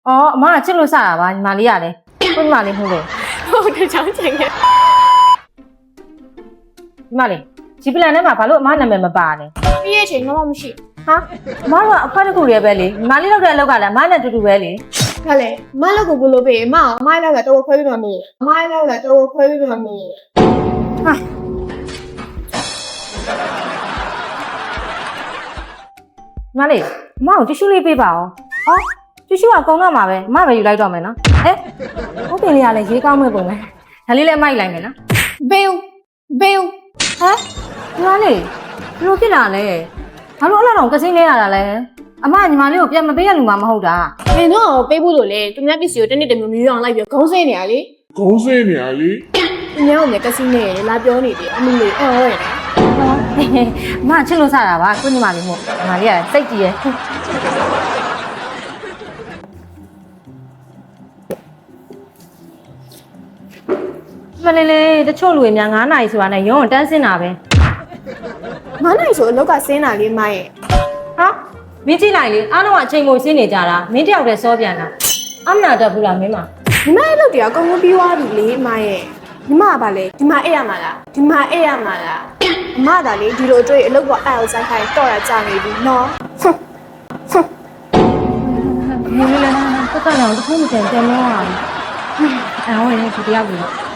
哦，妈，这路啥吧？你妈里呀嘞？我你妈里不嘞？ဟုတ်တယ်ချောင်းချင်ခဲ့你妈嘞？基本上你妈把路妈那边没把嘞。 ပြီးရဲ့ချိန်တော့မရှိ 哈？妈说快点过来呗嘞，妈里老在老干了，妈那嘟嘟呗嘞。 ခက်လေမလောက်ကိုဘလို့ပေးမအောင်မိုင်းလောက်ကတော့ခွဲပြီးတော့နေမိုင်းလောက်ကတော့ခွဲပြီးတော့နေ 哈。妈嘞，妈我这手里背包哦。哦，这手啊，公那嘛呗，妈呗又来着没呢？哎，我背里下来谁搞没崩嘞？他里来买来没呢？ ဘေးဘေး 哈？妈嘞，路去哪嘞？他路那种个性来哪嘞？阿妈你妈哩有变没变呀？你妈没好哒。 မင်းတော့ပေးဖို့လို့လေသူများပစ္စည်းကိုတစ်နေ့တစ်မျိုးမျိုးအောင်လိုက်ပြီးခေါင်းစင်းနေရလေ ခေါင်းစင်းနေရလေ သူများကလည်းကစီးနေရလာပြောနေတယ်အမေလေးအော်ရယ် 妈吃路啥啦吧？过你妈哩么？妈哩啊，再见。မလေးလေးတချို့လူတွေများ9နာရီဆိုတာနဲ့ရုံးကိုတန်းစင်းတာပဲ မနိုင်ဆိုအလောက်ကဆင်းတာလေးမိုင်းရဲ့ ဟာမင်းကြည့်လိုက်လေအားလုံးကအချိန်ကိုစင်းနေကြတာမင်းတယောက်တည်းစောပြန်တာအမနာတတ်ဘူးလားမင်းမ ညီမရဲ့လုပ်တရားကောင်းကောင်းပြီးသွားပြီလေမိုင်းရဲ့ညီမကပါလေဒီမှာအိပ်ရမှာလားဒီမှာအိပ်ရမှာလားအမသာလေဒီလိုအတွေ့အလုပ်ကအဲ့အောင်ဆိုင်ခိုင်းတော့ရကြနေပြီနော် မင်းလေးလည်းပတ်သက်အောင်တစ်ခုမတန်ပြန်တော့အောင်အဲ့ဟောရင်ဒီတယောက်ကြီး